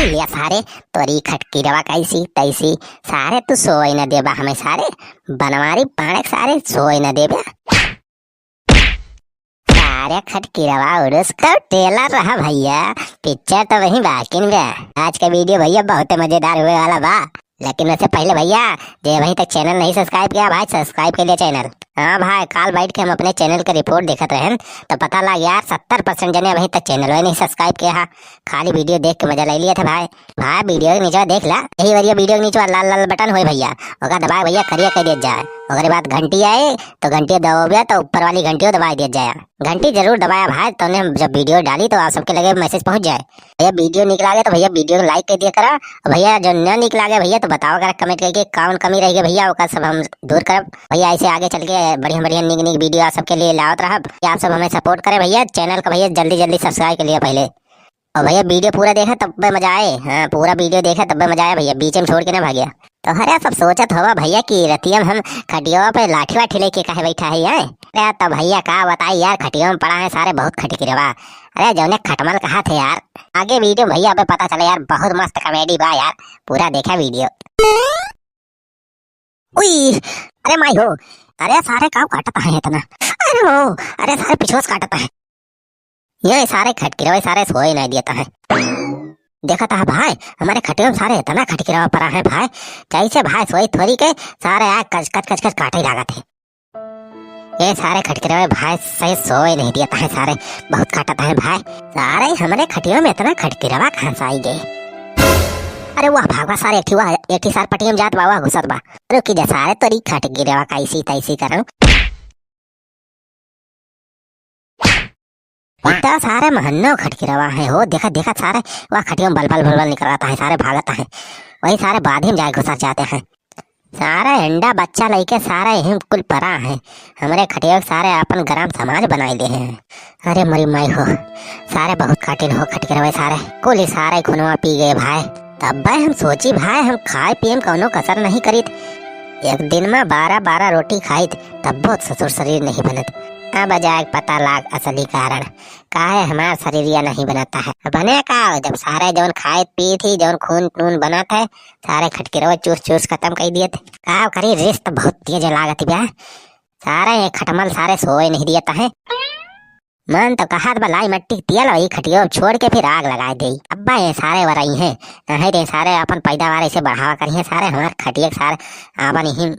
लिया सारे तोरी खटकी रवा कैसी तैसी सारे तू सोई न देबा हमें सारे बनवारी पाणक सारे सोई न देबा सारे खटकी रवा उड़स का टेलर रहा भैया। पिक्चर तो वही बाकिन बे। आज का वीडियो भैया बहुत मजेदार हुए वाला बा, लेकिन उससे पहले भैया जे वहीं तक चैनल नहीं सब्सक्राइब किया भाई सब्सक्राइब कर लिया चैनल। हाँ भाई काल बैठ के हम अपने चैनल का रिपोर्ट देखते रहे तो पता लगा यार 70% जने वहीं तक चैनल नहीं सब्सक्राइब किया है। खाली वीडियो देख के मजा ले लिया था भाई। भाई वीडियो के नीचे देख ला यही वाली वीडियो के नीचे लाल लाल बटन हो भैया ओका दबाए भैया करिया कर दिया जाए। अगर बाद घंटी आए तो घंटी दबाओगे तो ऊपर वाली घंटी दबा दिया जाए। घंटी जरूर दबाया भाई तो जब वीडियो डाली तो आप सबके लगे मैसेज पहुंच जाए। भैया वीडियो निकला गया तो भैया वीडियो को लाइक कर दिया करा। भैया जो न निकला गया भैया तो बताओ अगर कमेंट करके कौन कमी रह गई भैया ओका सब हम दूर करब। भैया ऐसे आगे चल के बढ़िया बढ़िया निक निक वीडियो आप सबके लिए लाओ रहा। आप सब हमें सपोर्ट करें भैया। चैनल का भैया जल्दी जल्दी सब्सक्राइब कर लिया पहले। और भैया वीडियो पूरा देखा तब में मजा आए। हाँ पूरा वीडियो देखा तब में मजा आया भैया, बीच में छोड़ के ना भाग गया। तो हरे सब सोचत होगा भैया कि रतिया हम खटिया पे लाठी वाठी लेके कहे बैठा है यार। अरे तो भैया का बताई यार खटिया में पड़ा है सारे बहुत खटकी रवा। अरे जौने खटमल कहा थे यार आगे वीडियो भैया पे पता चला यार बहुत मस्त कॉमेडी बा यार। पूरा देखा वीडियो। उई अरे माई हो अरे सारे काम काटता है इतना। अरे हो अरे सारे पिछोस काटता है ये सारे खटकी रवा सारे सोए नहीं देता है। देखा था भाई हमारे खटिया में सारे इतना खटकी रवा पड़ा है भाई कैसे भाई सोई थोड़ी के सारे आग कच कच कच कच काटे लगा थे। ये सारे खटके रवे भाई सही सोए नहीं दिया है सारे बहुत काटता है भाई। सारे हमारे खटिया में इतना खटकी रवा कहाँ से आई गई। अरे वाह भागवा सारे एक ही सार पटियम जात बावा घुसत बा। रुकी जा सारे तोरी खटकी रवा कैसी तैसी करूं। इतना सारे महन्नो खटकी रवा है हो देखा देखा सारे वह खटियों में बलबल बलबल निकलता है सारे भागता है वही सारे बाधी में जाए घुसा जाते हैं। सारा अंडा बच्चा लेके सारा यही कुल परा है हमारे खटिया सारे अपन गरम समाज बनाए दे हैं। अरे मरी माई हो सारे बहुत काटिल हो खटके रवे सारे कुल ही सारे खुनवा पी गए भाई। तब भाई हम सोची भाई हम खाए पिए कौनो कसर नहीं करी। एक दिन में 12-12 रोटी खाई तब बहुत ससुर शरीर नहीं बनत। अब जाए पता लाग असली कारण काहे हमारा शरीर या नहीं बनाता है। बने का जब सारे जौन खाए पी थी जौन खून खून बना था सारे खटके रवा चूस चूस खत्म कर दिए थे। का करी रिश्त बहुत तेज लागत ब्याह सारे खटमल सारे सोए नहीं दिया है। मन तो कहा बलाई मट्टी तियल वही खटियो छोड़ के फिर आग लगा दी। अब्बा ये सारे वरई हैं नहीं रे सारे अपन पैदावार ऐसे बढ़ावा करिए सारे हमारे खटिया सारे अपन ही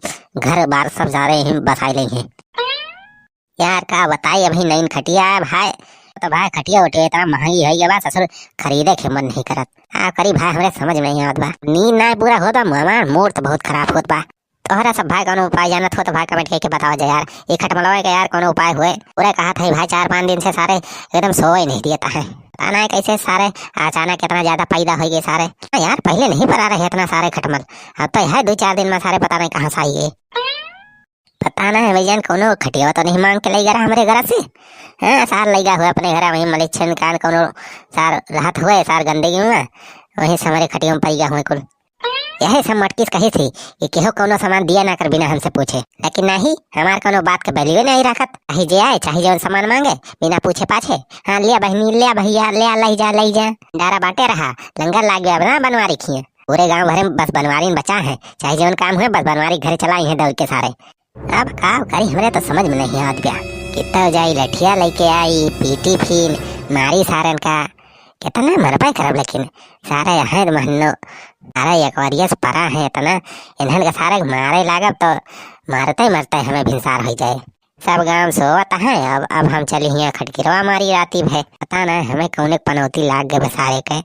घर बार सब सारे ही बसाई ले हैं। यार का बताई अभी नई खटिया है भाई तो भाई खटिया उठे इतना महंगी है ये बात ससुर खरीदे के मन नहीं करत। करी भाई हमारे समझ में नहीं आवत बा नींद ना पूरा होता हमारा मूड तो बहुत खराब होत बा। तोहरा सब भाई कौन उपाय जानत हो तो भाई कमेंट करके बताओ जा यार ये खटमलवा का यार कौन उपाय हुए। पूरा कहा था भाई 4-5 दिन से सारे एकदम सोए नहीं दिया है। पता नहीं कैसे सारे अचानक इतना ज्यादा पैदा हो गए सारे। यार पहले नहीं पड़ा रहे इतना सारे खटमल अब तो है 2-4 दिन में सारे पता नहीं कहाँ से आई गए। पता नहीं भैया कोनो खटिया तो नहीं मांग के ले गया हमारे घर से। हाँ सार लगा हुआ अपने घर वही मलेच्छन कान कोनो सार राहत हुए सार गंदगी में वही से हमारे खटिया में पैदा हुए कुल। यही सब मटकीस कही थी कि केहो कोनो सामान दिया ना कर बिना हमसे पूछे, लेकिन नहीं हमारे कोनो बात के वैल्यू नहीं रखत। चाहे जे आए चाहे जो सामान मांगे बिना पूछे पाछे हाँ लिया बहनी लिया भैया लिया लाई जा डारा बांटे रहा लंगर लाग गया ना बनवारी खिए पूरे गाँव भरे में बस बनवारी बचा है चाहे जो काम हुए बस बनवारी घर चलाई है दौड़ के सारे। अब का करी हमारे तो समझ में नहीं आत गया कितना जाई लठिया लेके आई पीटी फिर मारी सारन का कितना मरपाई करब लेकिन सारे यहाँ महनो सारा एकवरिया से परा है इतना इन्हन का सारे मारे लागब तो मारते मरते हमें भिनसार हो जाए। सब गांव सोता है अब हम चले यहाँ खटकिरवा मारी राती भे पता नहीं हमें कौन पनौती लाग गए सारे के।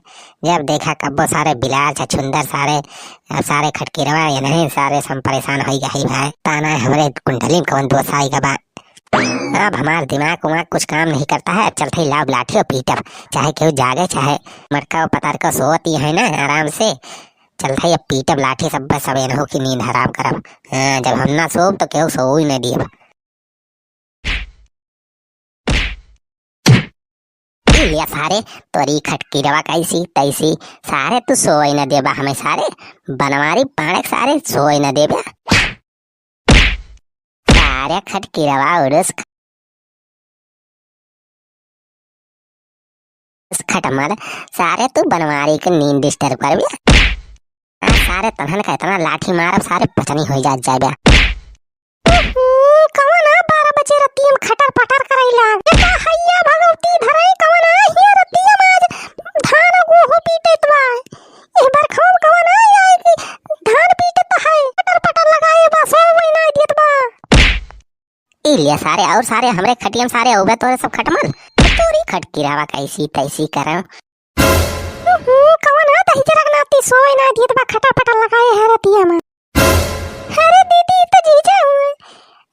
जब देखा कब्बो सारे बिलार छछुंदर सारे अब सारे खटकिरवा ये नहीं सारे सब परेशान हो गए भाई। पता नहीं हमारे कुंडली में कौन दोष आई गबा। अब हमारा दिमाग उमाग कुछ काम नहीं करता है। चलते ही लाभ लाठी और पीटब चाहे क्यों जागे चाहे मटका पतार का सोती है ना आराम से चलते अब पीटब लाठी सब बस सब हो की नींद हराम करब। जब हम ना सोब तो क्यों सो ही नहीं दिए। लिया सारे तोरी खटकी रवा कैसी तैसी सारे तू सोई न देबा हमें सारे बनवारी पाणक सारे सोई न देबा सारे खटकी रवा उड़स खटमल सारे तू बनवारी के नींद डिस्टर्ब कर बिया। सारे तनहन का इतना लाठी मारब सारे पचनी हो जाए बे। कौन 12 बजे रतियम खटर पटर करैला बेटा हैया भगवती धरई कौन हिया रतियम आज धान गेहूं पीटत बा। एक बार खूब कौन आए कि धान पीटत है खटर पटर लगाए बा 100 महीना दियत बा। इलिया सारे और सारे हमरे खटियम सारे होबे तोरे सब खटमल तोरी खटकिरावा कैसी तैसी करम। कौन तही जरक नाती 100 महीना दियत बा खटर पटर लगाए है रतियम। अरे दीदी तो जीजा हुए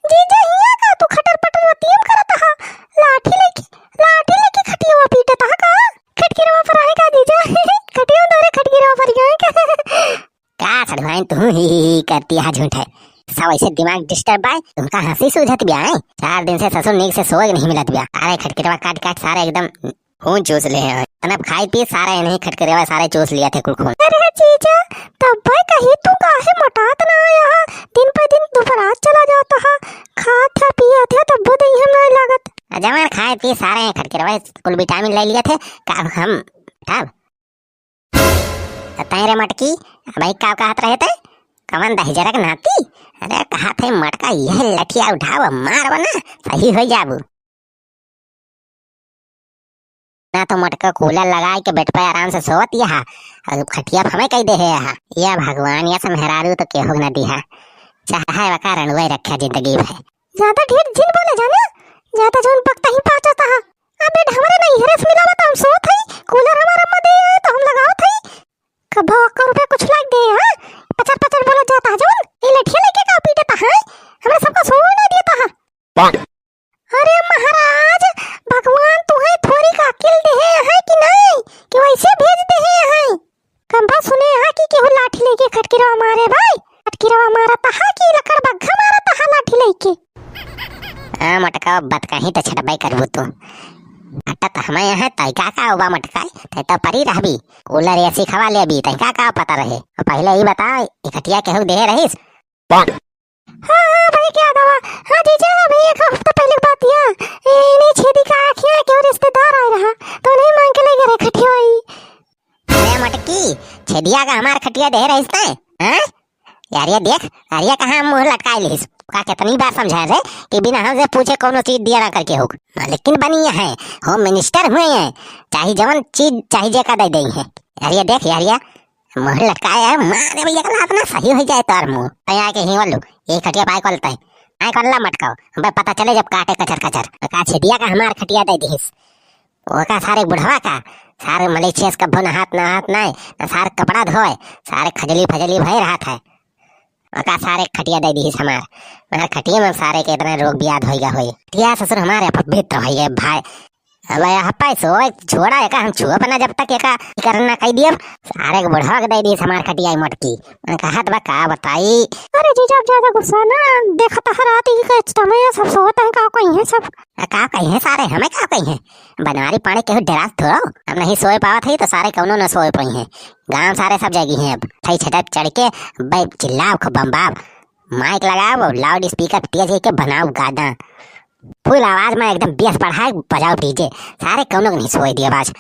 जीजा हिया का तू खटर पटर रतियम करत हा लाठी लेके खटियवा पीटत हा का खटकिरवा पर आए का जीजा खटियवा तोरे खटकिरवा पर गए का सड़वाइन तू ही करती है झूठ है सब ऐसे दिमाग डिस्टर्ब है तुमका हंसी सूझत बिया है। 4 दिन से ससुर नीक से सोए नहीं मिलत बिया। अरे खटकिरवा काट काट सारे एकदम खून चूस ले हैं तनब खाई पी सारे नहीं खटकिरवा सारे चूस लिया थे कुल खून। अरे जीजा तब भाई कहीं तू काहे मोटात ना आया हा दिन पे दिन दोपहर चला जाता हा खात था पिया था तब बहुत ही हम नहीं लागत। जमार खाए पी सारे खटकिरवा कुल विटामिन ले लिए थे का हम तब तैरे मटकी भाई का कहत रहे थे कमन दही जरक नाती। अरे कहा थे मटका यह लठिया उठाव मार बना सही हो जाबू ना तो मटका कूलर लगाए के बेट पे आराम से सोवत यहा खटिया हमें कही दे है या भगवान या समहरारू तो केहो न दिहा चाहे वका रणवे रखा जिंदगी भर। ज्यादा ढेर जिन बोले जाना ज्यादा जोन पकता ही पाचता हा। अबे हमरे नहीं हेरस मिला बता हम सोत है कूलर हमारा अम्मा दे तो हम लगावत है कब 1 रुपया कुछ लाग दे हां पचर पचर बोला जाता है जोन ये लठिया लेके का पीटता है हमरा सबको सोने ना देता है। अरे महाराज भगवान तुम्हें थोड़ी का अकल दे है कि नहीं कि वैसे भेज दे है कंबा सुने है कि केहू लाठी लेके खटकिरवा मारे भाई खटकिरवा मारा तहा कि लकड़ बग्घा मारा तहा लाठी लेके। हां मटका बतका ही तो छटबाई करबू तू अटत हमें है तै का होबा मटका तै तो परी रहबी कूलर एसी खवा लेबी तै का पता रहे पहले ही बता इकटिया केहू दे रहीस। हां भाई क्या दवा हां जीजा अभी 1 हफ्ता पहले बात या इन्हें छेदी का आखिया के रिश्तेदार आए रहा तो नहीं मांग के ले गए खटियाई। अरे मटकी छेदिया का हमार खटिया दे रहीस तै हैं यार ये देख अरे कहां मुंह लटकाई लिस का कितनी बार समझा रे कि बिना हमसे पूछे कोनो चीज दिया ना करके हो लेकिन बनी है होम मिनिस्टर हुए हैं चाहे जवन चीज चाहिए का दे देंगे। यार ये देख यार ये मुंह लटकाया है मारे भैया का लात ना सही हो जाए तार मुंह तैयार के ही वालू एक खटिया पाई कोलता है आई करला मटकाओ बे पता चले जब काटे कचर कचर का छेदिया का हमार खटिया दे दीस ओका सारे बुढ़वा का सारे मलेशियस का भन हाथ ना सारे कपड़ा धोए सारे खजली फजली भय रहा था ओका सारे खटिया दे दीस हमार खटिया में सारे के इतना रोग बियाद होइगा होई खटिया ससुर हमारे पवित्र होइए भाई। अबे हप्पा सो छोड़ा है का हम छुआ बना जब तक एका करना कह दिया सारे के बुढ़वा के दे दी हमार खटिया मटकी कहत बा का बताई। अरे जीजा ज्यादा गुस्सा ना देखत हर रात ही के समय सब सोत है का कहीं है सब का कहीं है सारे हमें का कहीं है बनवारी पानी के डरास थोड़ो हम नहीं सोए पावत है तो सारे कौनो न सोए पाई है गांव सारे सब जगह हैं अब थई छटप चढ़ के बे चिल्लाओ खूब बम्बाब माइक लगाओ लाउड स्पीकर तेज के बनाओ गाना फुल आवाज में एकदम बेस बढ़ाए बजाओ डीजे सारे कौनो नहीं सोए दिए आवाज